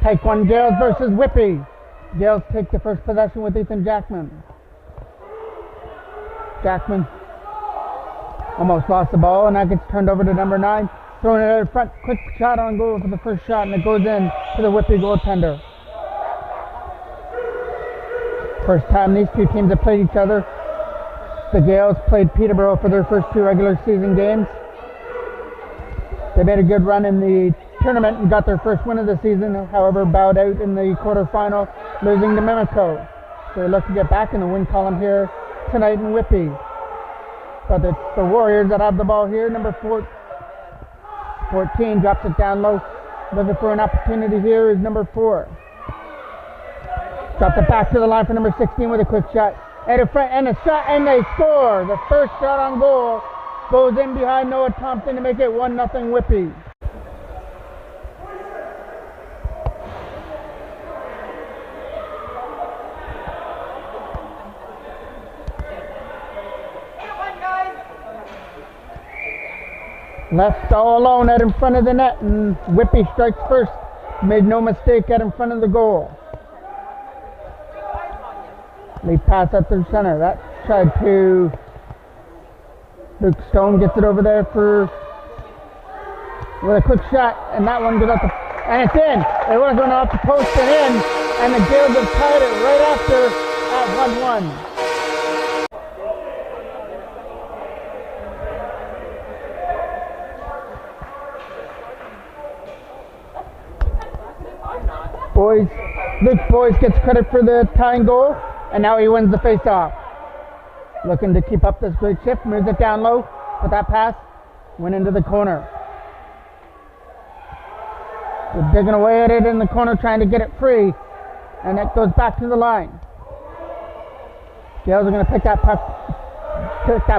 Tyke 1 Gaels versus Whitby. Gaels take the first possession with Ethan Jackman. Jackman almost lost the ball, and that gets turned over to number 9. Throwing it out in front. Quick shot on goal for the first shot, and it goes in to the Whitby goaltender. First time these two teams have played each other. The Gaels played Peterborough for their first 2 regular season games. They made a good run in the tournament and got their first win of the season, however bowed out in the quarterfinal, losing to Mimico. So they look to get back in the win column here tonight in Whitby. But it's the Warriors that have the ball here. Number 14 drops it down low. Looking for an opportunity here is number 4. Drops it back to the line for number 16 with a quick shot. And a shot, and they score. The first shot on goal goes in behind Noah Thompson to make it 1-0 Whitby. Left all alone out in front of the net, and Whitby strikes first. Made no mistake out in front of the goal. Lead pass up through center. That tried to Luke Stone, gets it over there with a quick shot, and that one goes up and it's in. It was going off the post and in, and the Gaels have tied it right after at 1-1. Luke Boyes gets credit for the tying goal, and now he wins the face-off. Looking to keep up this great shift, moves it down low, but that pass went into the corner. They're digging away at it in the corner, trying to get it free, and it goes back to the line. Gaels are going to pick that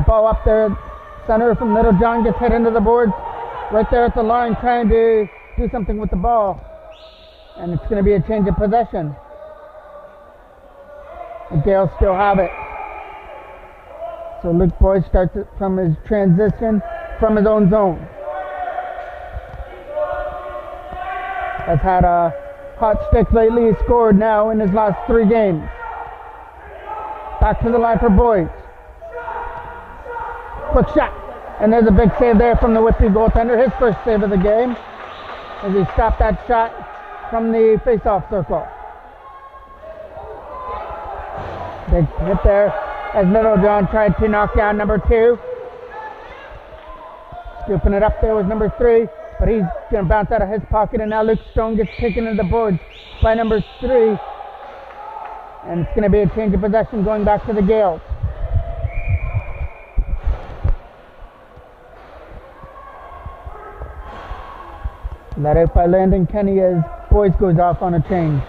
ball up there. Center from Little John gets hit into the boards right there at the line, trying to do something with the ball. And it's going to be a change of possession. The Gaels still have it. So Luke Boyce starts it from his transition from his own zone. Has had a hot stick lately. He scored now in his last 3 games. Back to the line for Boyce. Quick shot. And there's a big save there from the Whitby goaltender. His first save of the game. As he stopped that shot from the face-off circle. Big hit there as Little John tried to knock down number 2. Scooping it up there was number 3, but he's going to bounce out of his pocket, and now Luke Stone gets taken to the boards by number 3. And it's going to be a change of possession going back to the Gaels. Let out by Landon Kenny as Boyce goes off on a change.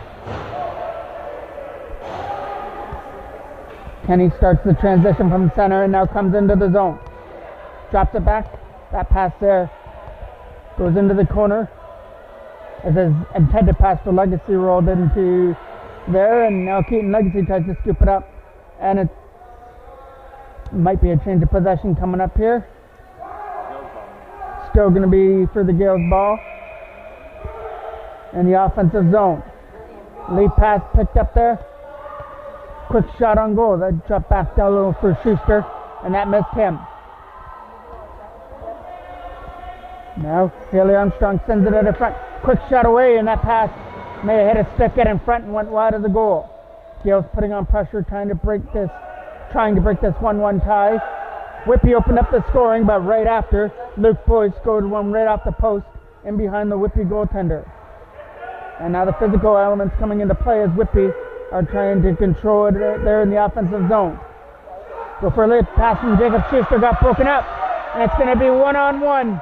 Kenny starts the transition from center and now comes into the zone. Drops it back. That pass there goes into the corner as his intended pass for Legacy rolled into there, and now Keaton Legacy tries to scoop it up, and it might be a change of possession coming up here. Still going to be for the Gaels ball in the offensive zone. Lead pass picked up there. Quick shot on goal. That dropped back down a little for Schuster, and that missed him. Now Haley Armstrong sends it out in front. Quick shot away, and that pass may have hit a stick out in front and went wide of the goal. Gaels putting on pressure, trying to break this 1-1 tie. Whitby opened up the scoring, but right after, Luke Boyce scored one right off the post in behind the Whitby goaltender. And now the physical elements coming into play as Whitby are trying to control it there in the offensive zone. Go for a late pass from Jacob Schuster, got broken up, and it's going to be 1-on-1.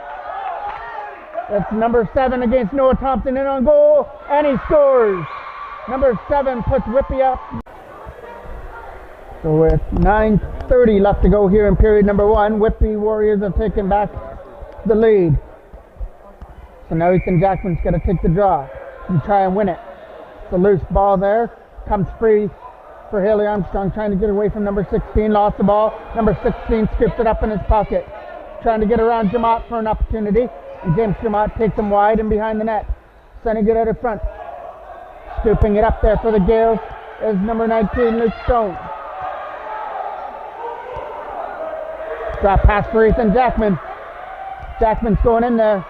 That's number 7 against Noah Thompson in on goal, and he scores. Number 7 puts Whitby up. So with 9:30 left to go here in period number 1, Whitby Warriors have taken back the lead. So now Ethan Jackman's got to take the draw and try and win it. It's a loose ball there. Comes free for Haley Armstrong, trying to get away from number 16. Lost the ball. Number 16 scoops it up in his pocket. Trying to get around Jamot for an opportunity. And James Jamot takes him wide and behind the net. Sending it out in front. Scooping it up there for the Gaels is number 19, Luke Stone. Drop pass for Ethan Jackman. Jackman's going in there,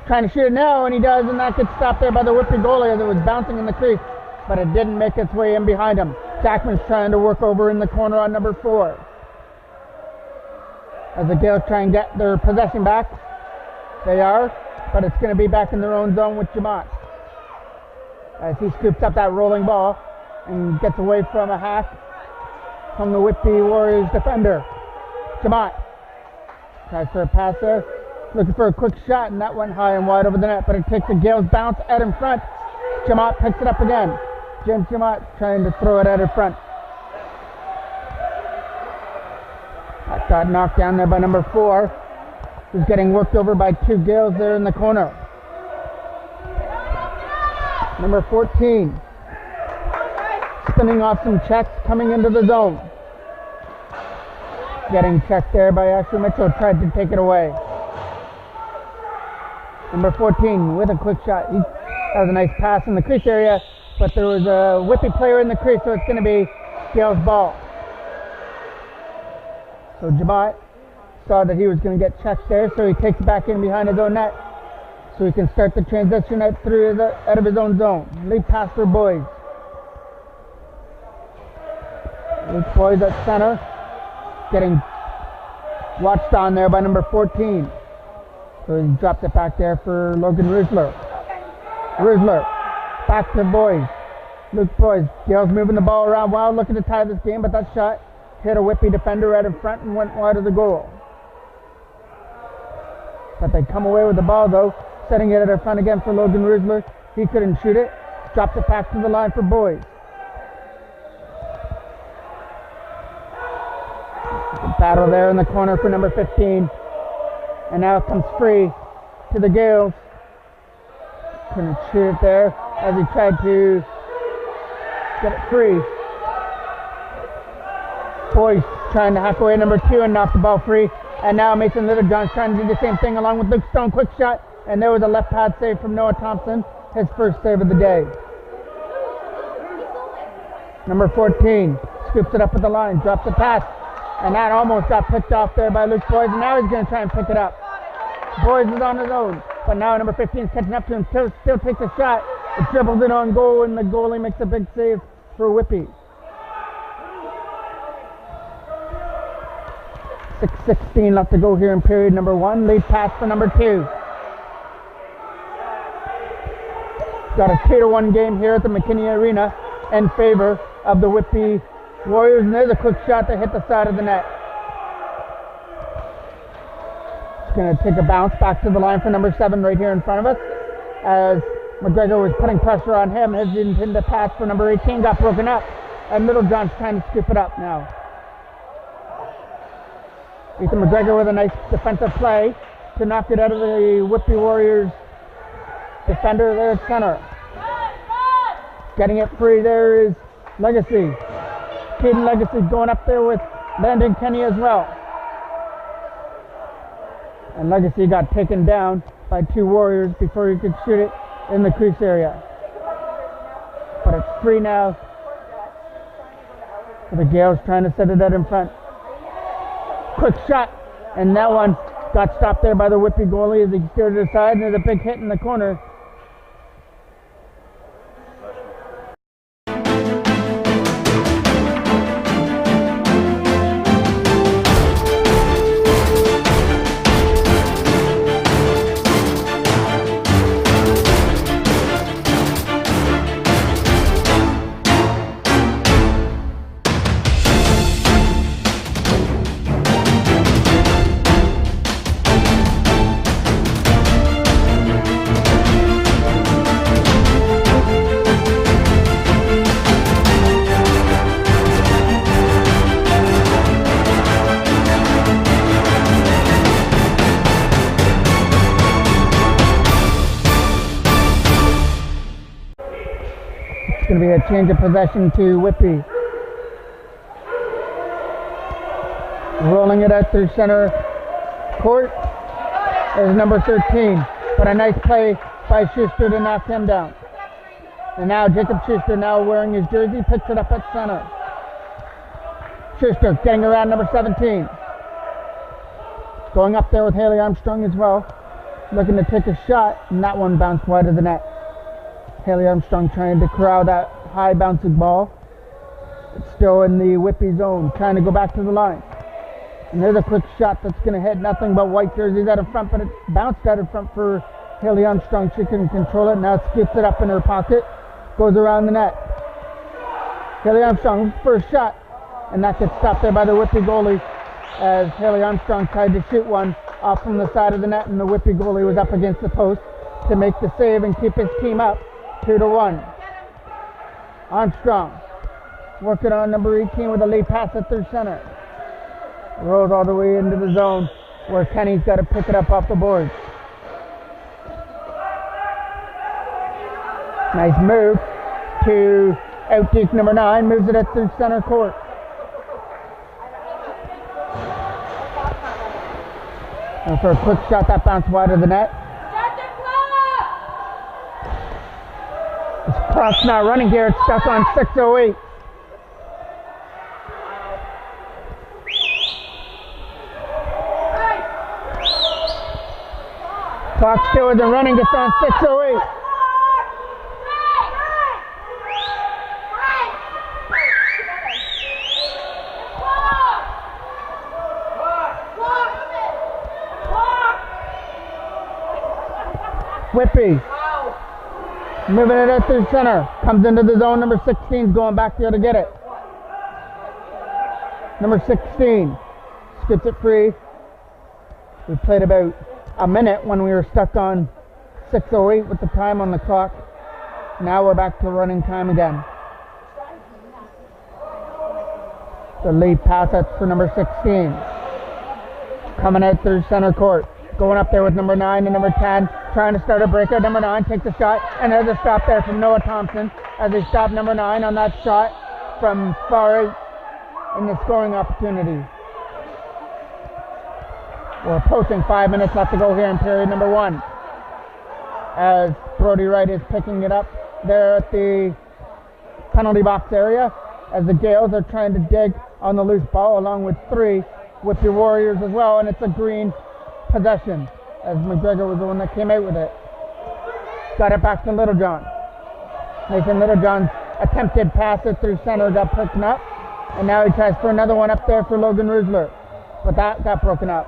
trying to shoot it now, and he does, and that gets stopped there by the Whitby goalie as it was bouncing in the crease, but it didn't make its way in behind him. Jackman's trying to work over in the corner on number 4. As the Gaels try and get their possession back, they are, but it's going to be back in their own zone with Jamont. As he scoops up that rolling ball and gets away from a hack from the Whitby Warriors defender. Jamont tries for a pass there, looking for a quick shot, and that went high and wide over the net, but it takes a Gaels bounce out in front. Jamont picks it up again. James Jamont trying to throw it out in front. That got knocked down there by number 4, who's getting worked over by 2 Gaels there in the corner. Number 14, spinning off some checks, coming into the zone. Getting checked there by Asher Mitchell, tried to take it away. Number 14 with a quick shot. He has a nice pass in the crease area, but there was a Whitby player in the crease, so it's going to be Gaels' ball. So Jamont saw that he was going to get checked there, so he takes it back in behind his own net, so he can start the transition out of his own zone. Lead pass for Boys. Luke Boys at center, getting watched on there by number 14. So he dropped it back there for Logan Rusler. Rusler, back to Boys. Luke Boys, Gaels moving the ball around wild, looking to tie this game, but that shot hit a Whitby defender right in front and went wide of the goal. But they come away with the ball though, setting it at in front again for Logan Rusler. He couldn't shoot it, dropped it back to the line for Boys. Battle there in the corner for number 15. And now it comes free to the Gaels. Couldn't shoot it there as he tried to get it free. Boys trying to hack away number 2 and knock the ball free. And now Mason Littlejohn's trying to do the same thing along with Luke Stone. Quick shot. And there was a left pad save from Noah Thompson. His first save of the day. Number 14 scoops it up at the line. Drops the pass. And that almost got picked off there by Luke Boys, and now he's going to try and pick it up. Boys is on his own, but now number 15 is catching up to him, still takes a shot. It dribbles it on goal, and the goalie makes a big save for Whitby. 6:16 left to go here in period number 1. Lead pass for number 2. Got a 2-1 game here at the McKinney Arena in favor of the Whitby Warriors, and there's a quick shot that hit the side of the net. It's going to take a bounce back to the line for number 7 right here in front of us. As McGregor was putting pressure on him, his intended pass for number 18 got broken up, and Littlejohn's trying to scoop it up now. Ethan McGregor with a nice defensive play to knock it out of the Whitby Warriors defender there at center. Getting it free there is Legacy. Caden Legacy going up there with Landon Kenny as well. And Legacy got taken down by 2 Warriors before he could shoot it in the crease area. But it's free now for the Gaels trying to set it out in front. Quick shot, and that one got stopped there by the Whitby goalie as he steered it aside, and there's a big hit in the corner. It's going to be a change of possession to Whitby. Rolling it out through center court is number 13. But a nice play by Schuster to knock him down. And now Jacob Schuster, now wearing his jersey, picks it up at center. Schuster getting around number 17. Going up there with Haley Armstrong as well. Looking to take a shot, and that one bounced wide of the net. Haley Armstrong trying to corral that high bouncing ball. It's still in the Whitby zone, trying to go back to the line. And there's a quick shot that's going to hit nothing but white jerseys out of front, but it bounced out of front for Haley Armstrong. She couldn't control it. Now scoops it up in her pocket, goes around the net. Haley Armstrong for a shot, and that gets stopped there by the Whitby goalie as Haley Armstrong tried to shoot one off from the side of the net, and the Whitby goalie was up against the post to make the save and keep his team up 2-1. Armstrong working on number 18 with a lead pass at third center. Rolls all the way into the zone where Kenny's got to pick it up off the boards. Nice move to outdeep number 9, moves it at third center court. And for a quick shot that bounced wide of the net. This clock's not running here, it's stuck on 6:08. Clock still isn't running, it's on 6:08. Whitby moving it at third center, comes into the zone. Number 16 is going back there to get it. Number 16 skips it free. We played about a minute when we were stuck on 6:08 with the time on the clock. Now we're back to running time again. The lead pass that's for number 16. Coming out through center court. Going up there with number 9 and number 10. Trying to start a breakout. Number 9 takes a shot. And there's a stop there from Noah Thompson as they stop number 9 on that shot from far out in the scoring opportunity. We're approaching 5 minutes left to go here in period number 1. As Brody Wright is picking it up there at the penalty box area. As the Gaels are trying to dig on the loose ball along with 3 with the Warriors as well. And it's a green possession as McGregor was the one that came out with it. Got it back to Littlejohn. Nathan Littlejohn's attempted pass it through center got broken up. And now he tries for another one up there for Logan Rusler. But that got broken up.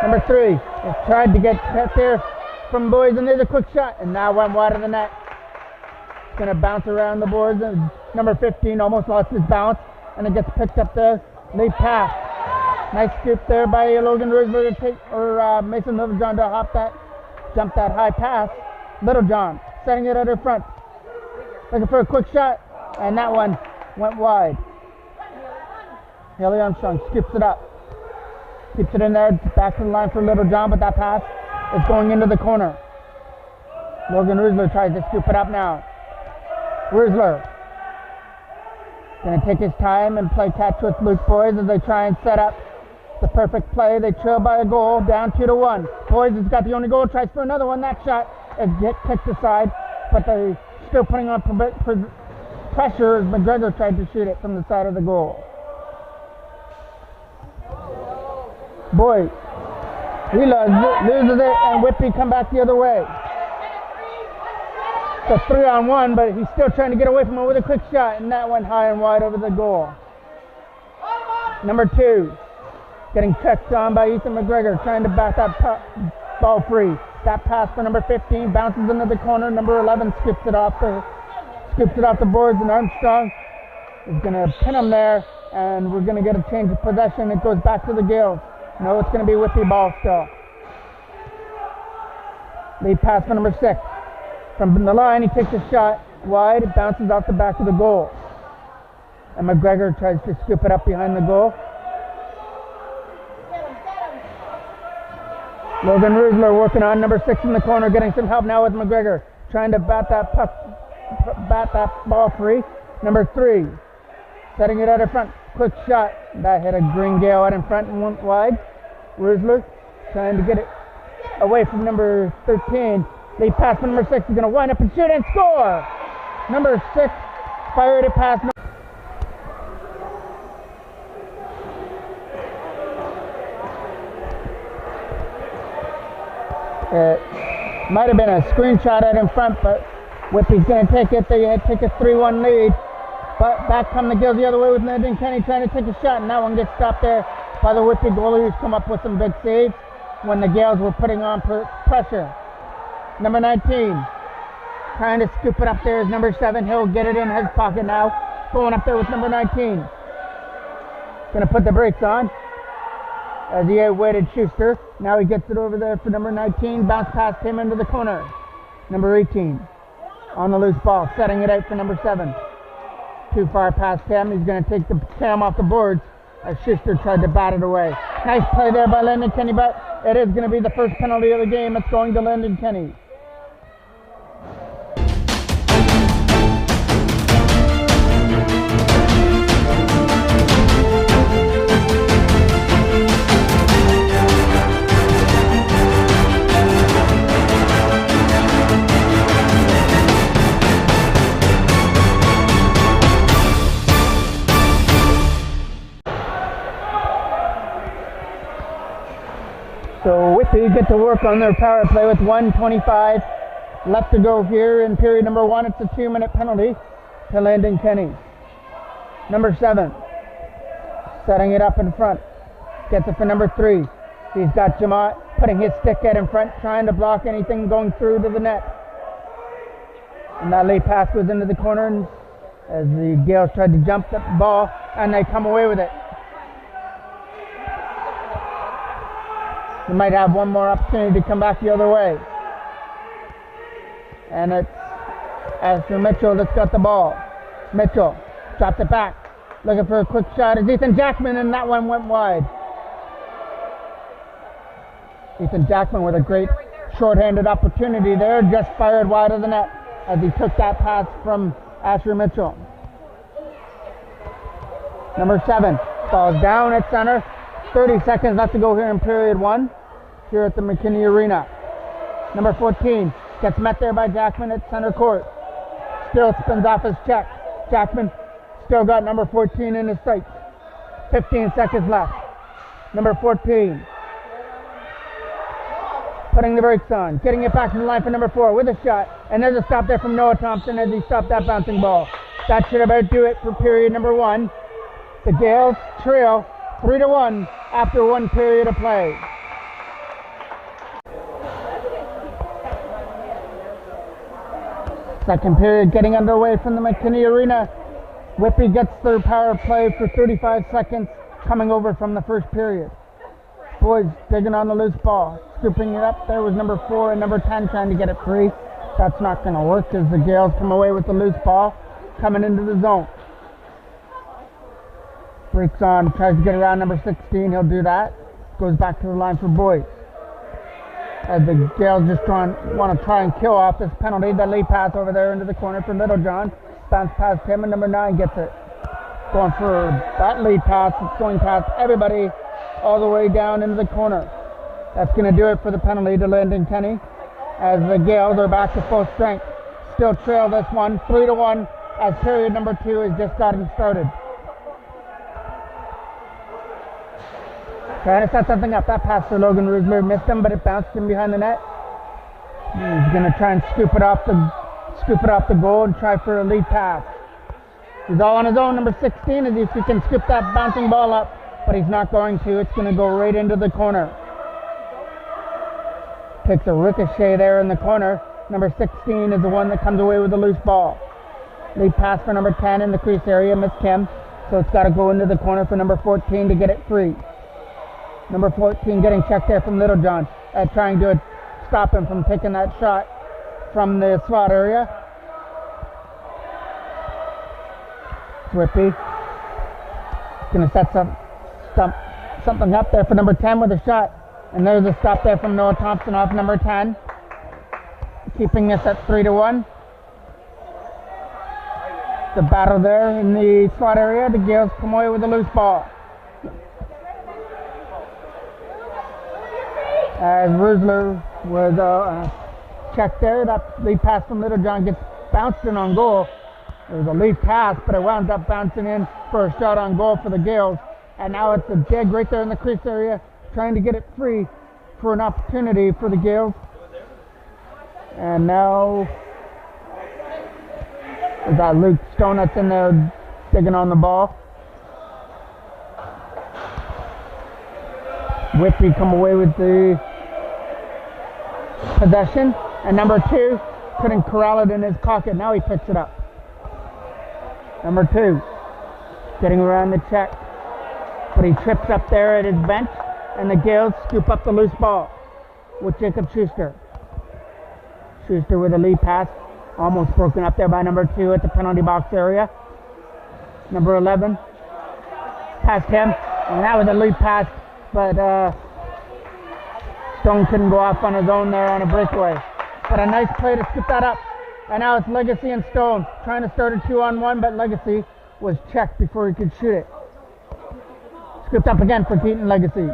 Number 3 has tried to get there from boys, and there's a quick shot, and now went wide of the net. It's going to bounce around the boards, and number 15 almost lost his bounce, and it gets picked up there. Late pass. Nice scoop there by Logan Rusler to take, or Mason Littlejohn to jump that high pass. Littlejohn setting it at her front. Looking for a quick shot, and that one went wide. Haley Armstrong scoops it up. Keeps it in there, back to the line for Littlejohn, but that pass is going into the corner. Logan Rusler tries to scoop it up now. Rusler going to take his time and play catch with Luke Boys as they try and set up the perfect play. They trail by a goal, down 2-1. Boys has got the only goal, tries for another one. That shot is kicked aside, but they're still putting on pressure as McGregor tried to shoot it from the side of the goal. Boyd, he loses it, and Whitby come back the other way. It's a 3-on-1, but he's still trying to get away from it with a quick shot, and that went high and wide over the goal. Number 2, getting checked on by Ethan McGregor, trying to back that ball free. That pass for number 15 bounces into the corner. Number 11 skips it off the boards, and Armstrong is going to pin him there, and we're going to get a change of possession. It goes back to the Gaels. No, it's going to be Whitby ball still. Lead pass for number 6. From the line, he takes a shot wide. It bounces off the back of the goal. And McGregor tries to scoop it up behind the goal. Logan Rusler working on number 6 in the corner, getting some help now with McGregor. Trying to bat that ball free. Number 3, setting it out in front. Quick shot. That hit a green Gale out in front and went wide. Rusler trying to get it away from number 13. Lead pass for number 6 is going to wind up and shoot and score. Number 6 fired it past. It might have been a screenshot out in front, but Whitby's going to take it. They take a 3-1 lead. But back come the Gaels the other way with Lyndon Kenny trying to take a shot, and that one gets stopped there by the Whitby goalie, who's come up with some big saves when the Gaels were putting on pressure. Number 19, trying to scoop it up there is number 7. He'll get it in his pocket now. Going up there with number 19. Going to put the brakes on as he outweighted Schuster. Now he gets it over there for number 19. Bounce past him into the corner. Number 18 on the loose ball, setting it out for number 7. Too far past him. He's going to take the cam off the boards as Schuster tried to bat it away. Nice play there by Lyndon Kenny, but it is going to be the first penalty of the game. It's going to Lyndon Kenny. So Whitby get to work on their power play with 1:25 left to go here in period number 1. It's a 2-minute penalty to Lyndon Kenny. Number 7, setting it up in front. Gets it for number 3. He's got Jamot putting his stick out in front, trying to block anything going through to the net. And that lead pass goes into the corner, and as the Gaels tried to jump the ball, and they come away with it. They might have one more opportunity to come back the other way. And it's Asher Mitchell that's got the ball. Mitchell dropped it back. Looking for a quick shot is Ethan Jackman, and that one went wide. Ethan Jackman with a great short-handed opportunity there, just fired wide of the net as he took that pass from Asher Mitchell. Number 7 falls down at center. 30 seconds left to go here in period 1 here at the McKinney Arena. Number 14 gets met there by Jackman at center court. Still spins off his check. Jackman still got number 14 in his sights. 15 seconds left. Number 14 putting the brakes on, getting it back to the line for number 4 with a shot, and there's a stop there from Noah Thompson as he stopped that bouncing ball. That should about do it for period number 1. The Gaels trail 3-1 after 1 period of play. Second period getting underway from the McKinney Arena. Whitby gets their power play for 35 seconds coming over from the first period. Boys digging on the loose ball, scooping it up. There was number 4 and number 10 trying to get it free. That's not going to work as the Gaels come away with the loose ball coming into the zone. Breaks on, tries to get around number 16. He'll do that. Goes back to the line for Boyd. As the Gaels just want to try and kill off this penalty. The lead pass over there into the corner for Littlejohn. Bounce past him, and number 9 gets it. Going for that lead pass. It's going past everybody all the way down into the corner. That's going to do it for the penalty to Lyndon Kenny as the Gaels are back to full strength. Still trail this one 3-1 as period number 2 has just gotten started. Trying to set something up. That pass for Logan Rusler missed him, but it bounced him behind the net. He's going to try and scoop it off the goal and try for a lead pass. He's all on his own, number 16, as if he can scoop that bouncing ball up, but he's not going to. It's going to go right into the corner. Takes a ricochet there in the corner. Number 16 is the one that comes away with the loose ball. Lead pass for number 10 in the crease area, missed him, so it's got to go into the corner for number 14 to get it free. Number 14 getting checked there from Littlejohn, trying to stop him from taking that shot from the slot area. Whitby going to set something up there for number 10 with a shot. And there's a stop there from Noah Thompson off number 10. Keeping this at 3-1. The battle there in the slot area. The Gaels come away with a loose ball. As Rusler was check there. That lead pass from Littlejohn gets bounced in on goal. It was a lead pass, but it wound up bouncing in for a shot on goal for the Gaels. And now it's a dig right there in the crease area, trying to get it free for an opportunity for the Gaels. And now is that Luke Stone that's in there digging on the ball. Whitby come away with the possession, and number 2 couldn't corral it in his pocket. Now he picks it up. Number 2 getting around the check, but he trips up there at his bench, and the Gaels scoop up the loose ball with Jacob Schuster. Schuster with a lead pass, almost broken up there by number 2 at the penalty box area. Number 11 past him, and that was a lead pass, but Stone couldn't go off on his own there on a breakaway. But a nice play to scoop that up. And now it's Legacy and Stone trying to start a 2-on-1, but Legacy was checked before he could shoot it. Scooped up again for Keaton Legacy.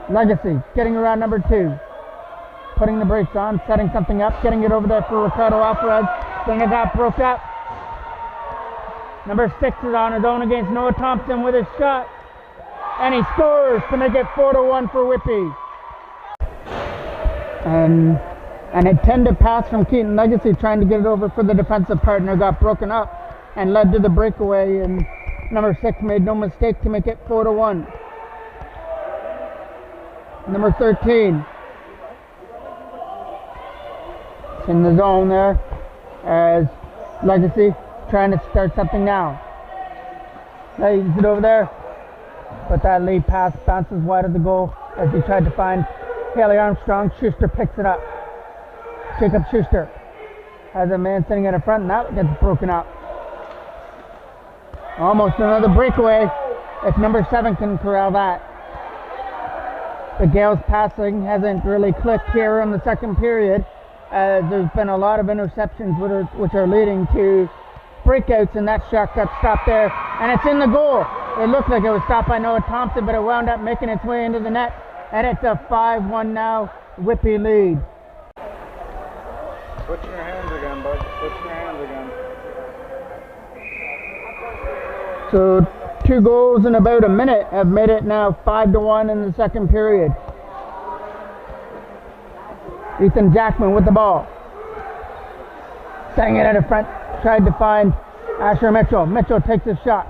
Legacy getting around number 2. Putting the brakes on, setting something up, getting it over there for Ricardo Alvarez. Then it got broke up. Number 6 is on his own against Noah Thompson with his shot. And he scores to make it 4-1 for Whitby. And an intended pass from Keaton Legacy trying to get it over for the defensive partner got broken up and led to the breakaway, and number 6 made no mistake to make it 4-1. Number 13 it's in the zone there as Legacy trying to start something now. Lays it over there, but that lead pass bounces wide of the goal as he tried to find Haley Armstrong. Schuster picks it up. Jacob Schuster has a man sitting in the front, and that gets broken up. Almost another breakaway if number 7 can corral that. The Gaels passing hasn't really clicked here in the second period, as there's been a lot of interceptions which are leading to breakouts, and that shot got stopped there, and it's in the goal. It looked like it was stopped by Noah Thompson, but it wound up making its way into the net, and it's a 5-1 now Whitby lead. Switch your hands again, bud. Switch your hands again. So 2 goals in about a minute have made it now 5-1 in the second period. Ethan Jackman with the ball. Setting it at the front. Tried to find Asher Mitchell. Mitchell takes a shot.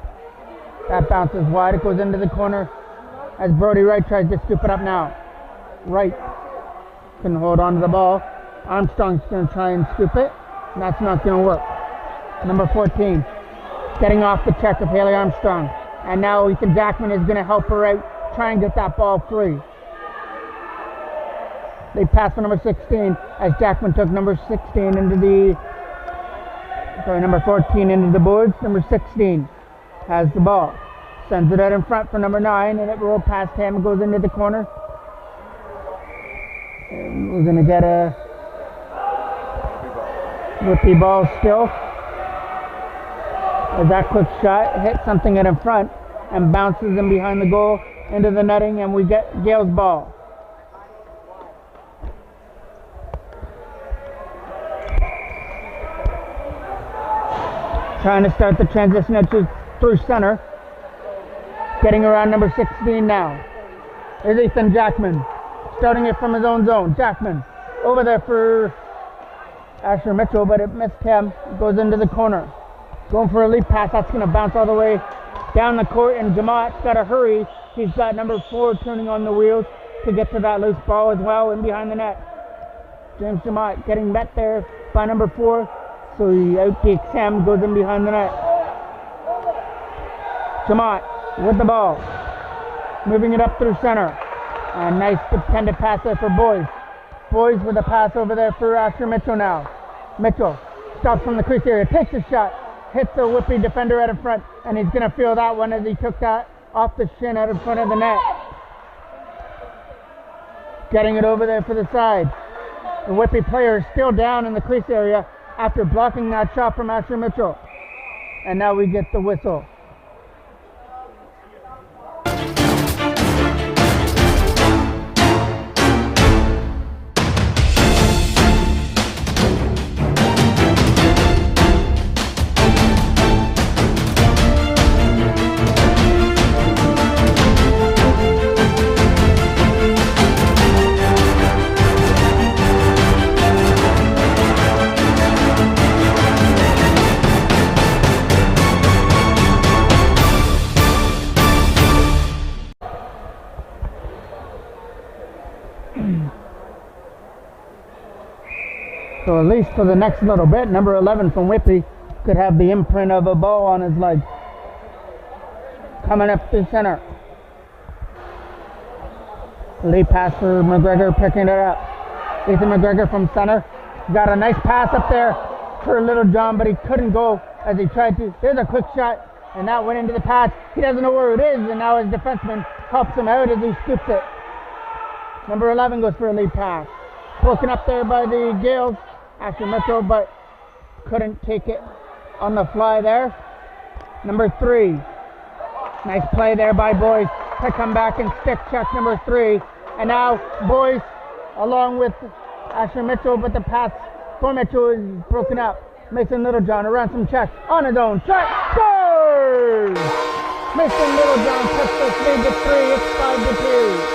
That bounces wide. It goes into the corner as Brody Wright tries to scoop it up now. Wright couldn't hold on to the ball. Armstrong's going to try and scoop it. And that's not going to work. Number 14 getting off the check of Haley Armstrong. And now Ethan Jackman is going to help her out, try and get that ball free. They pass for number 16 as Jackman took number 16 into the... number 14 into the boards. Number 16 has the ball. Sends it out in front for number 9, and it rolled past him and goes into the corner. And we're going to get a Whitby ball still. As that quick shot hits something out in front and bounces in behind the goal into the netting, and we get Gaels ball. Trying to start the transition through center. Getting around number 16 now is Ethan Jackman. Starting it from his own zone. Jackman over there for Asher Mitchell, but it missed him. It goes into the corner. Going for a lead pass. That's going to bounce all the way down the court, and Jamat's got to hurry. He's got number 4 turning on the wheels to get to that loose ball as well in behind the net. James Jamat getting met there by number 4. So he outtakes him, goes in behind the net. Jamat with the ball. Moving it up through center. A nice intended pass there for Boys. Boys with a pass over there for Asher Mitchell now. Mitchell stops from the crease area, takes a shot, hits the Whitby defender out in front, and he's going to feel that one as he took that off the shin out in front of the net. Getting it over there for the side. The Whitby player is still down in the crease area after blocking that shot from Asher Mitchell. And now we get the whistle. at least for the next little bit, number 11 from Whitby could have the imprint of a ball on his leg. Coming up through center. Lead pass for McGregor, picking it up. Ethan McGregor from center. Got a nice pass up there for Little John, but he couldn't go as he tried to. There's a quick shot, and that went into the pass. He doesn't know where it is, and now his defenseman helps him out as he scoops it. Number 11 goes for a lead pass. Broken up there by the Gaels, Asher Mitchell, but couldn't take it on the fly there. Number 3. Nice play there by Boyce to come back and stick check number 3. And now Boyce, along with Asher Mitchell, but the pass for Mitchell is broken up. Mason Littlejohn around some check on his own. Shot, scores! Mason Littlejohn cuts this lead to 3. It's 5-2.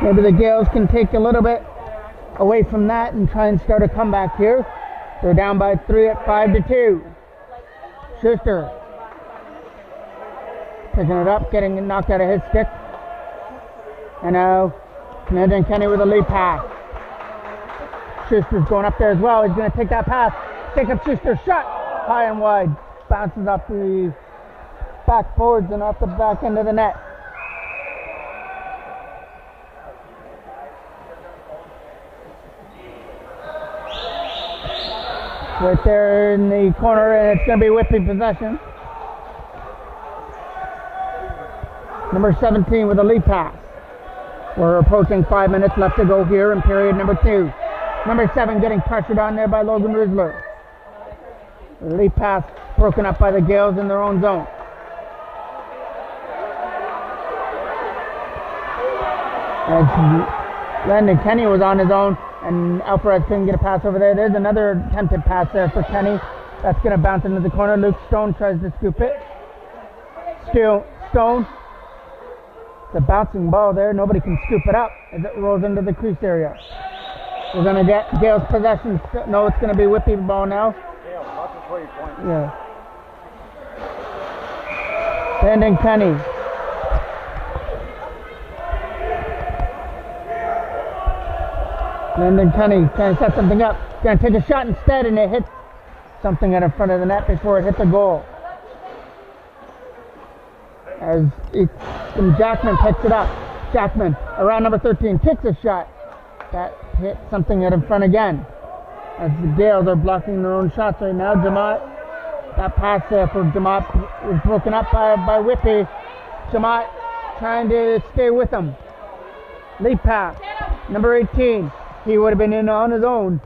Maybe the Gaels can take a little bit away from that and try and start a comeback here. They're down by 3 at 5-2. Schuster picking it up, getting it knocked out of his stick. And now Commander Kenny with a lead pass. Schuster's going up there as well. He's going to take that pass. Take up Schuster's shot. High and wide. Bounces off the backboards and off the back end of the net. Right there in the corner, and it's going to be Whitby possession. Number 17 with a lead pass. We're approaching 5 minutes left to go here in period number 2. Number 7 getting pressured on there by Logan Rizzler. The lead pass broken up by the Gaels in their own zone. As Landon Kenny was on his own, and Alvarez couldn't get a pass over there. There's another attempted pass there for Kenny. That's going to bounce into the corner. Luke Stone tries to scoop it. Still Stone. It's a bouncing ball there. Nobody can scoop it up as it rolls into the crease area. We're going to get Gaels possession. No, it's going to be Whitby ball now. Yeah. Landon Kenny. Landon Kenny trying to set something up. Going to take a shot instead, and it hits something in front of the net before it hit the goal. As Jackman picks it up. Jackman around number 13 takes a shot. That hit something in front again. As the Gaels are blocking their own shots right now. Jamot, that pass there for Jamot was broken up by Whitby. Jamot trying to stay with him. Lead pass. Number 18. He would have been in on his own,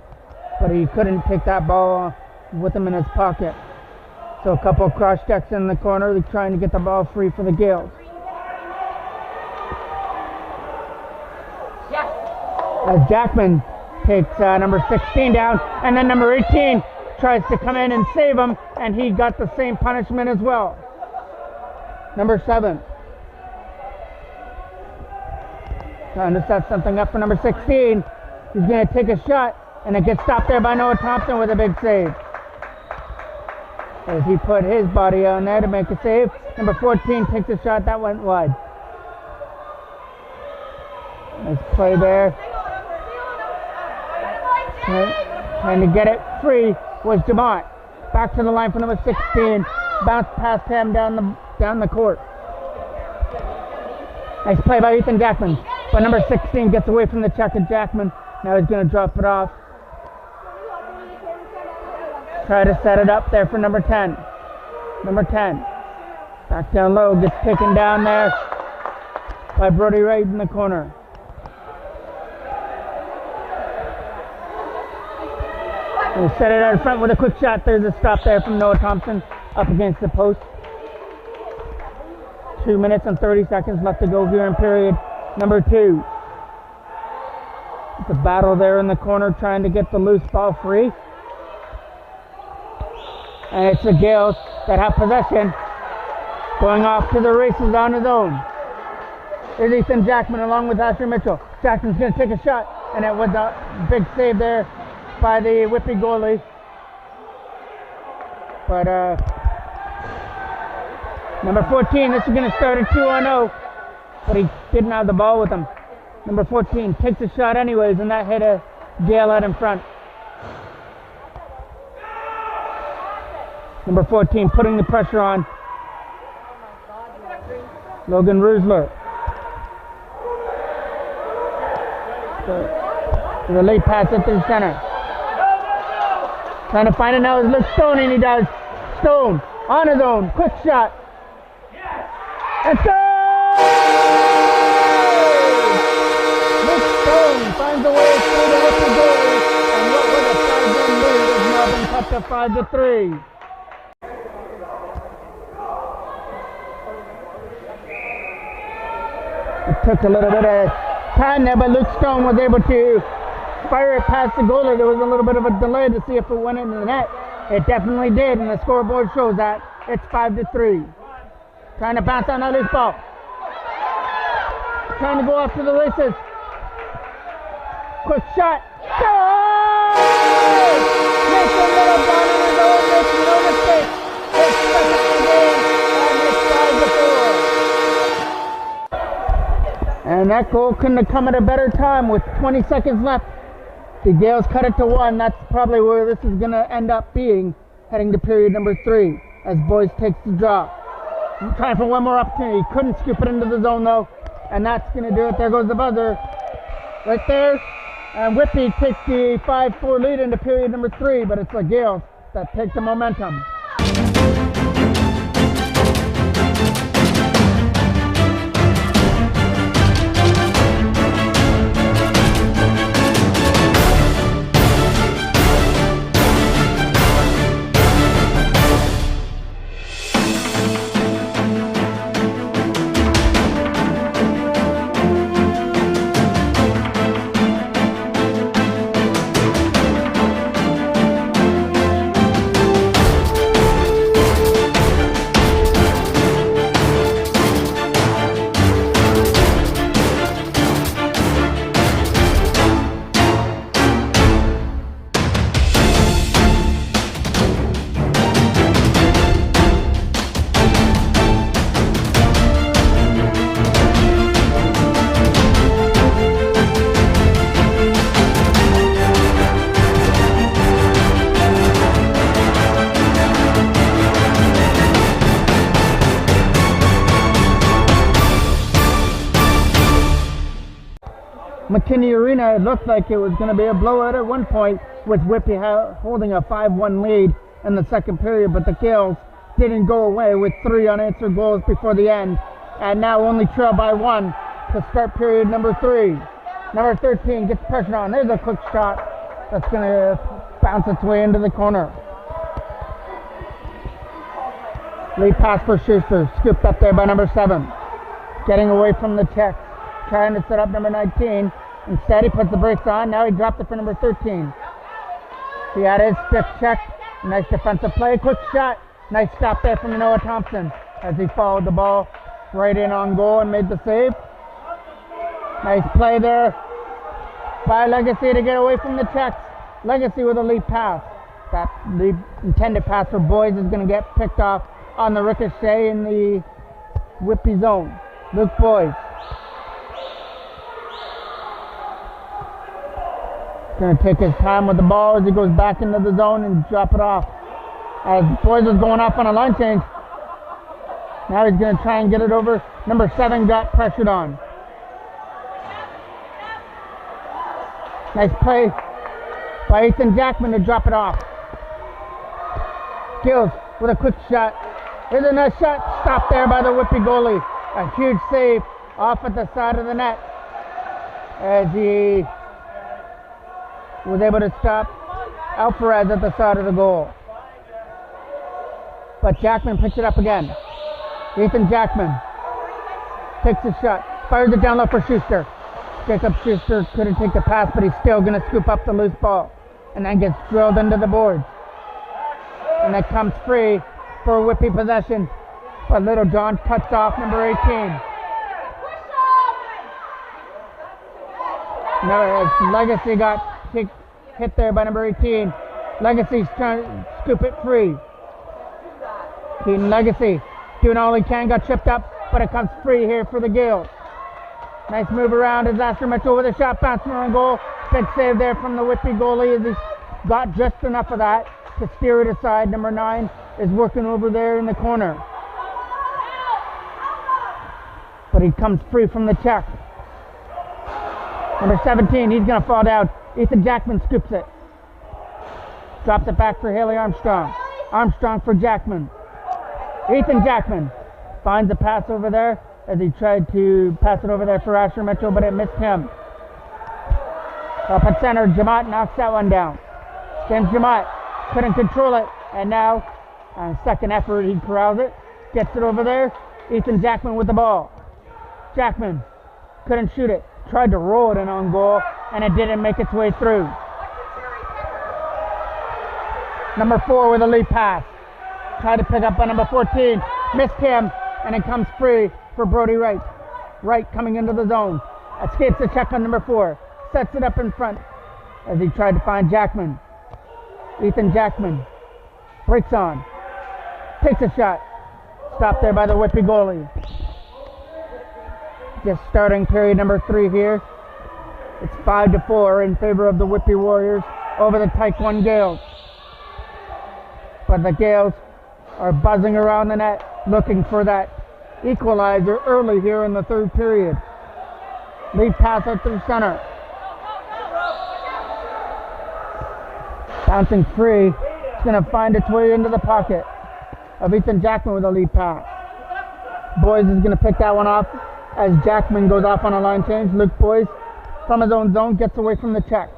but he couldn't take that ball with him in his pocket. So a couple of cross checks in the corner. They're trying to get the ball free for the Gaels. As Jackman takes number 16 down, and then number 18 tries to come in and save him, and he got the same punishment as well. Number 7. Trying to set something up for number 16. He's going to take a shot, and it gets stopped there by Noah Thompson with a big save. As he put his body on there to make a save. Number 14 takes a shot, that went wide. Nice play there. Trying to get it free was Jamont. Back to the line for number 16. Bounced past him down the court. Nice play by Ethan Jackman. But number 16 gets away from the check of Jackman. Now he's going to drop it off. Try to set it up there for number 10. Number 10. Back down low. Gets taken down there by Brody Wright in the corner. We'll set it out in front with a quick shot. There's a stop there from Noah Thompson up against the post. 2 minutes and 30 seconds left to go here in period number 2. It's a battle there in the corner trying to get the loose ball free. And it's the Gaels that have possession. Going off to the races on his own. There's Ethan Jackman along with Asher Mitchell. Jackson's going to take a shot, and it was a big save there by the Whitby goalie. But number 14, this is going to start a 2-on-0. But he didn't have the ball with him. Number 14 takes a shot anyways, and that hit a Gale out in front. Number 14 putting the pressure on. Logan Rusler. The late pass at the center. Trying to find it now is Luke Stone, and he does. Stone on his own. Quick shot. And Stone! Luke Stone finds a way through the Whitby goalie, and what was a 5-1 lead has now been cut to 5-3. It took a little bit of time there, but Luke Stone was able to fire it past the goalie. There was a little bit of a delay to see if it went into the net. It definitely did, and the scoreboard shows that. It's 5-3. Trying to bounce on that loose ball. Trying to go off to the races. Quick shot. Goal! Makes a little ball on his own. Makes no mistake. It's second in the game, and it's 5-4. And that goal couldn't have come at a better time with 20 seconds left. The Gaels cut it to 1. That's probably where this is going to end up being, heading to period number 3, as Boyce takes the draw. Trying for one more opportunity. Couldn't scoop it into the zone, though. And that's going to do it. There goes the buzzer. Right there. And Whitby takes the 5-4 lead into period number 3, but it's the Gaels that take the momentum. McKinney Arena, it looked like it was going to be a blowout at one point, with Whitby holding a 5-1 lead in the second period, but the Gaels didn't go away with 3 unanswered goals before the end, and now only trail by 1 to start period number 3. Number 13 gets pressure on. There's a quick shot that's going to bounce its way into the corner. Lead pass for Schuster, scooped up there by number 7. Getting away from the check, trying to set up number 19. Instead, he puts the brakes on. Now he dropped it for number 13. He had his stiff check. Nice defensive play. Quick shot. Nice stop there from Noah Thompson as he followed the ball right in on goal and made the save. Nice play there by Legacy to get away from the checks. Legacy with a lead pass. That lead intended pass for Boys is going to get picked off on the ricochet in the Whitby zone. Luke Boys. Going to take his time with the ball as he goes back into the zone and drop it off. As Boys was going off on a line change. Now he's going to try and get it over. Number 7 got pressured on. Nice play by Ethan Jackman to drop it off. Gaels with a quick shot. Here's a nice shot. Stopped there by the Whitby goalie. A huge save off at the side of the net as he was able to stop Alvarez at the side of the goal. But Jackman picks it up again. Ethan Jackman takes a shot, fires it down low for Schuster. Jacob Schuster couldn't take the pass, but he's still going to scoop up the loose ball and then gets drilled into the boards. And that comes free for Whitby possession. But Little John cuts off number 18. Now as Legacy got hit there by number 18. Legacy's trying to scoop it free. Keaton Legacy doing all he can, got tripped up, but it comes free here for the Gaels. Nice move around as Asher Mitchell with a shot, bouncing on goal. Big save there from the Whitby goalie as he got just enough of that to steer it aside. Number 9 is working over there in the corner. But he comes free from the check. Number 17, he's going to fall down. Ethan Jackman scoops it. Drops it back for Haley Armstrong. Armstrong for Jackman. Ethan Jackman finds a pass over there as he tried to pass it over there for Asher Mitchell, but it missed him. Up at center, Jamat knocks that one down. James Jamat couldn't control it, and now, on second effort, he corrals it, gets it over there. Ethan Jackman with the ball. Jackman couldn't shoot it, tried to roll it in on goal, and it didn't make its way through. Number 4 with a lead pass. Tried to pick up by number 14, missed him, and it comes free for Brody Wright. Wright coming into the zone, escapes the check on number 4, sets it up in front as he tried to find Jackman. Ethan Jackman breaks on, takes a shot, stopped there by the Whitby goalie. Just starting period number 3 here. It's 5-4 in favor of the Whitby Warriors over the Tyke 1 Gaels. But the Gaels are buzzing around the net looking for that equalizer early here in the third period. Lead pass out through center. Bouncing free. It's going to find its way into the pocket of Ethan Jackman with a lead pass. Boys is going to pick that one off as Jackman goes off on a line change. Luke Boys from his own zone gets away from the check.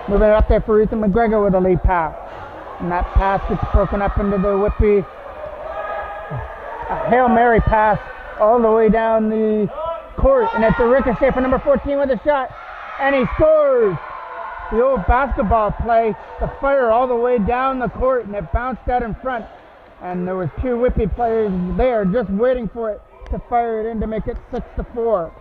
Moving it up there for Ethan McGregor with a lead pass. And that pass gets broken up into the Whitby. A Hail Mary pass all the way down the court. And it's a ricochet for number 14 with a shot. And he scores! The old basketball play, the fire all the way down the court, and it bounced out in front. And there was 2 Whitby players there just waiting for it to fire it in to make it 6-4.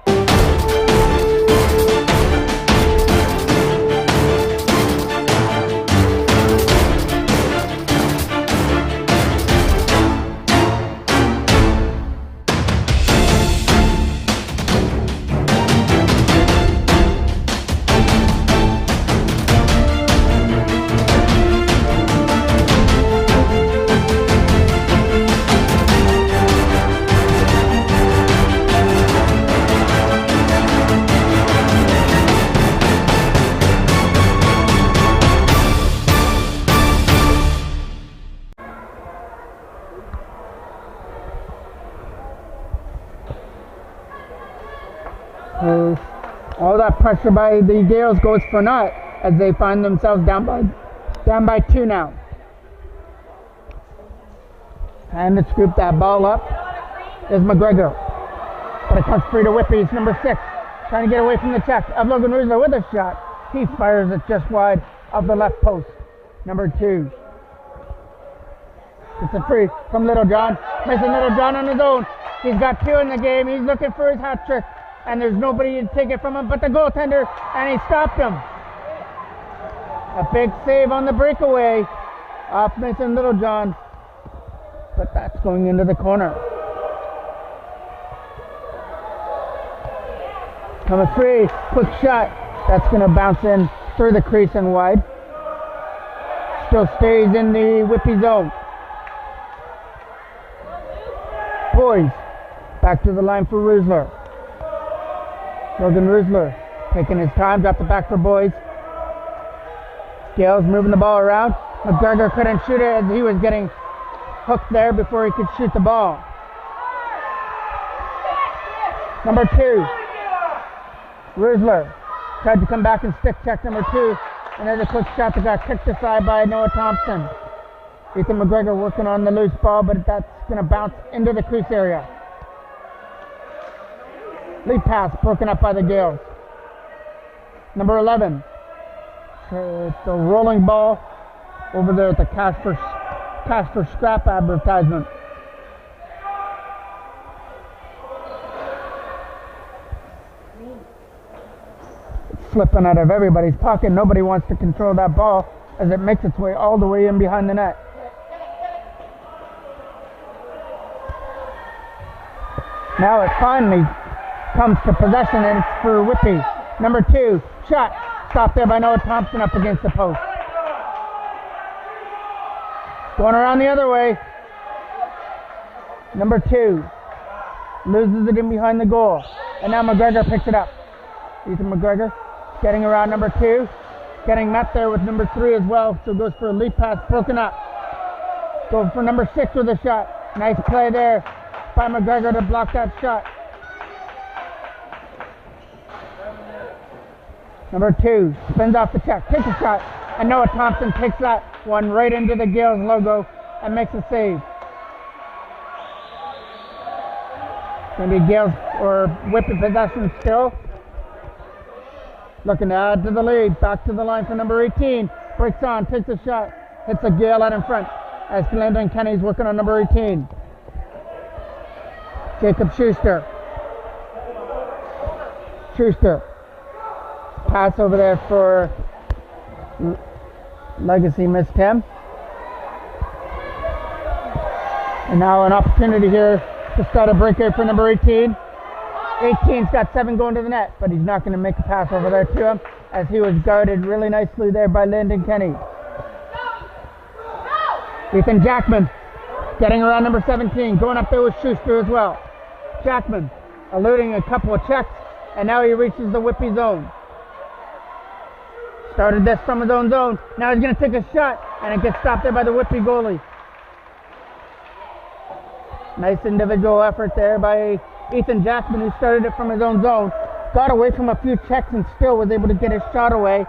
All that pressure by the Gaels goes for naught as they find themselves down by 2 now. And to scoop that ball up is McGregor. But it comes free to Whitby. It's number 6. Trying to get away from the check of Logan Rusler with a shot. He fires it just wide of the left post. Number 2. It's a free from Littlejohn. Missing Littlejohn on his own. He's got 2 in the game. He's looking for his hat trick. And there's nobody to take it from him but the goaltender, and he stopped him. A big save on the breakaway off Mason Littlejohn, but that's going into the corner. Coming free, quick shot. That's going to bounce in through the crease and wide. Still stays in the Whitby zone. Boys, back to the line for Rusler. Logan Rusler taking his time, dropped it back for Boys. Gaels moving the ball around. McGregor couldn't shoot it as he was getting hooked there before he could shoot the ball. Number 2, Rusler tried to come back and stick check number 2, and there's a quick shot that got kicked aside by Noah Thompson. Ethan McGregor working on the loose ball, but that's going to bounce into the crease area. Lead pass broken up by the Gaels. Number 11. It's a rolling ball over there at the Cash for Scrap advertisement. It's slipping out of everybody's pocket. Nobody wants to control that ball as it makes its way all the way in behind the net. Now it finally comes to possession, and it's for Whitby. Number 2, shot. Stopped there by Noah Thompson up against the post. Going around the other way. Number 2 loses it in behind the goal. And now McGregor picks it up. Ethan McGregor getting around number 2. Getting met there with number 3 as well. So goes for a leap pass, broken up. Goes for number 6 with a shot. Nice play there by McGregor to block that shot. Number 2 spins off the check, takes a shot, and Noah Thompson takes that one right into the Gaels logo and makes a save. Going to be Gaels or Whitby possession still. Looking to add to the lead. Back to the line for number 18. Breaks on, takes a shot, hits a Gael out in front as Landon Kenny's working on number 18. Jacob Schuster. Pass over there for Legacy, missed him. And now an opportunity here to start a breakout for number 18. 18's got 7 going to the net, but he's not going to make a pass over there to him as he was guarded really nicely there by Landon Kenny. Ethan Jackman getting around number 17, going up there with Schuster as well. Jackman eluding a couple of checks, and now he reaches the Whitby zone. Started this from his own zone. Now he's going to take a shot, and it gets stopped there by the Whitby goalie. Nice individual effort there by Ethan Jackman, who started it from his own zone. Got away from a few checks and still was able to get his shot away,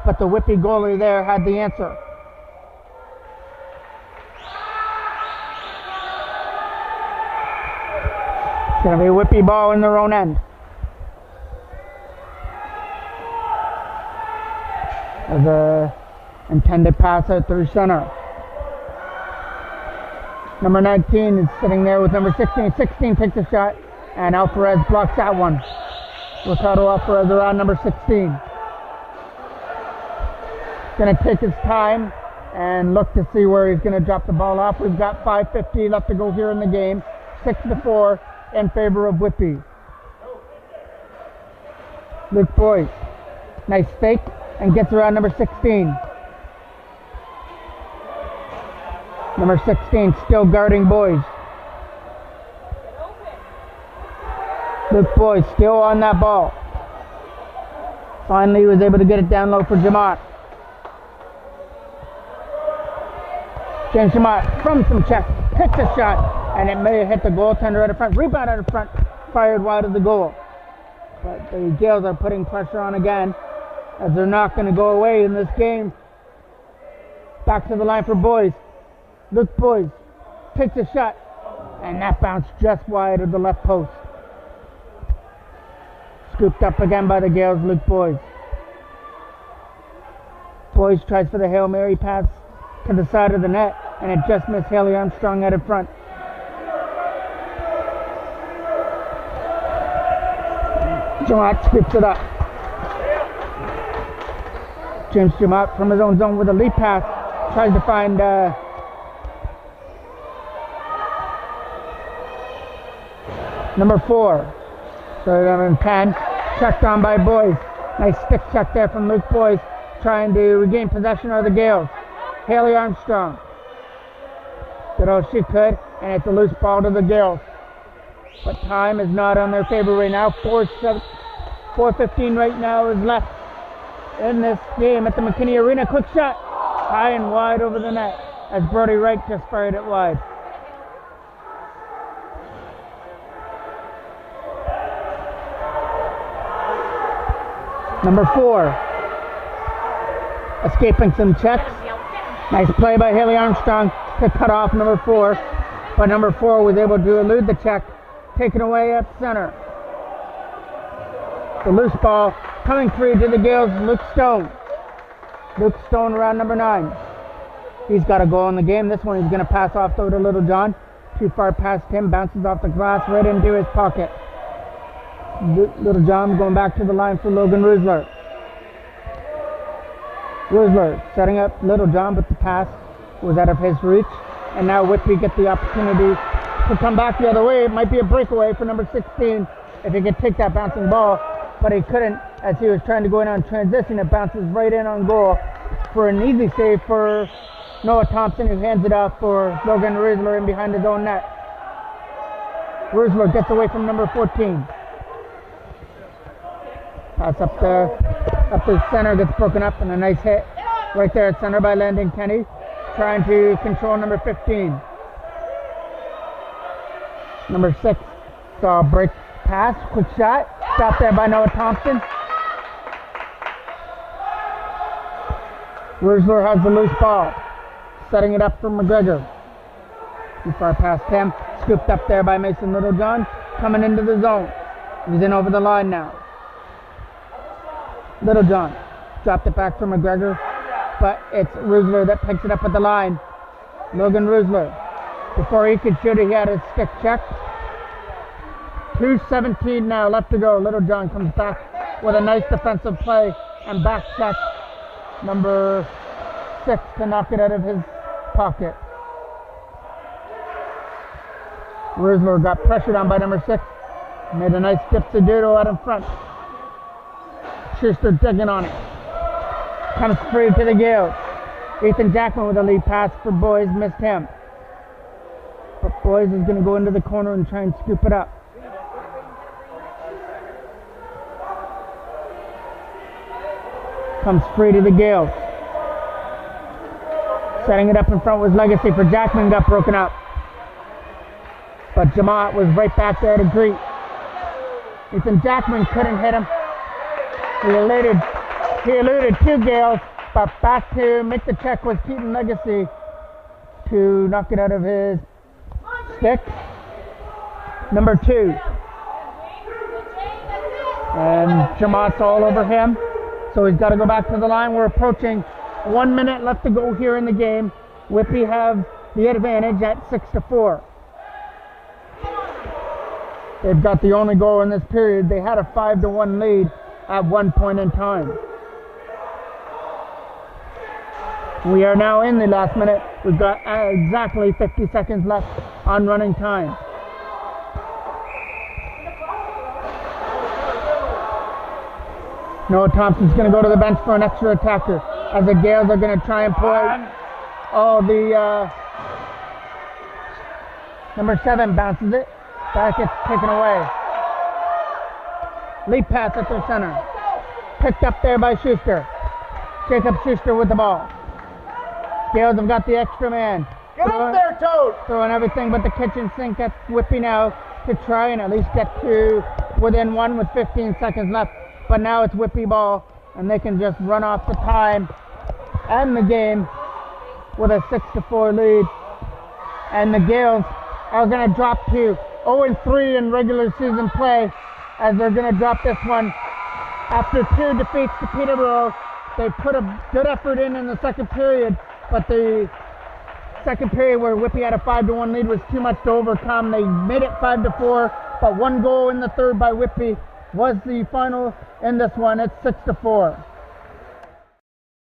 but the Whitby goalie there had the answer. It's going to be a Whitby ball in their own end. As a intended pass out through center. Number 19 is sitting there with number 16. 16 takes a shot, and Alvarez blocks that one. Ricardo Alvarez around number 16. Going to take his time and look to see where he's going to drop the ball off. We've got 5:50 left to go here in the game. 6-4 in favor of Whitby. Luke Boyce. Nice fake and gets around number 16. Number 16 still guarding Boyce. Luke Boyce still on that ball. Finally was able to get it down low for Jamont. James Jamont from some check, takes a shot, and it may have hit the goaltender out of front. Rebound out of front, fired wide of the goal. But the Gaels are putting pressure on again, as they're not going to go away in this game. Back to the line for Boyce. Luke Boyce takes a shot, and that bounced just wide of the left post. Scooped up again by the Gaels, Luke Boyce. Boyce tries for the Hail Mary pass to the side of the net, and it just missed Haley Armstrong out in front. Jamont scoops it up. James Jamont from his own zone with a leap pass. Tries to find number 4. So number 10. Checked on by Boyce. Nice stick check there from Luke Boyce. Trying to regain possession of the Gaels. Haley Armstrong. Did all she could, and it's a loose ball to the Gaels. But time is not on their favor right now. 4:15 right now is left in this game at the McKinney Arena. Quick shot, high and wide over the net as Brody Wright just fired it wide. Number 4, escaping some checks. Nice play by Haley Armstrong to cut off number 4, but number 4 was able to elude the check, taken away at center. The loose ball coming free to the Gaels, Luke Stone. Luke Stone around number 9. He's got a goal in the game. This one he's going to pass off though to Little John. Too far past him, bounces off the glass right into his pocket. Little John going back to the line for Logan Rusler. Ruzler setting up Little John, but the pass was out of his reach. And now Whitby gets the opportunity to come back the other way. It might be a breakaway for number 16 if he could take that bouncing ball, but he couldn't as he was trying to go in on transition. It bounces right in on goal for an easy save for Noah Thompson, who hands it off for Logan Ruzler in behind his own net. Ruzler gets away from number 14. Pass up the center, gets broken up, and a nice hit right there at center by Landon Kenny, trying to control number 15. Number 6 saw a break pass, quick shot, stopped there by Noah Thompson. Ruzler has the loose ball, setting it up for McGregor. Too far past him, scooped up there by Mason Littlejohn, coming into the zone. He's in over the line now. Littlejohn dropped it back for McGregor, but it's Ruzler that picks it up at the line. Logan Ruzler, before he could shoot it, he had his stick checked. 2:17 now left to go. Littlejohn comes back with a nice defensive play and back checks number 6 to knock it out of his pocket. Ruzler got pressured on by number 6. Made a nice dip-to-doodle out in front. Schuster digging on it. Comes free to the Gaels. Ethan Jackman with a lead pass for Boys, missed him. But Boys is going to go into the corner and try and scoop it up. Comes free to the Gaels. Setting it up in front was Legacy for Jackman, got broken up. But Jamont was right back there to greet. Ethan Jackman couldn't hit him. He eluded 2 Gaels, but back to make the check was Keaton Legacy to knock it out of his stick. Number 2. And Jamont's all over him, so he's got to go back to the line. We're approaching 1 minute left to go here in the game. Whitby have the advantage at 6-4. They've got the only goal in this period. They had a 5-1 lead at one point in time. We are now in the last minute. We've got exactly 50 seconds left on running time. Noah Thompson's going to go to the bench for an extra attacker as the Gaels are going to try and pull out all the... Number 7 bounces it. That gets taken away. Lead pass at their center. Picked up there by Schuster. Jacob Schuster with the ball. Gaels have got the extra man. Get up there, Toad! Throwing everything but the kitchen sink at Whitby now to try and at least get to within 1 with 15 seconds left. But now it's Whitby ball, and they can just run off the time and the game with a 6-4 lead. And the Gaels are going to drop to 0-3 in regular season play, as they're going to drop this one after 2 defeats to Peterborough. They put a good effort in the second period, but the second period where Whitby had a 5-1 lead was too much to overcome. They made it 5-4, but 1 goal in the third by Whitby was the final in this one. It's 6-4.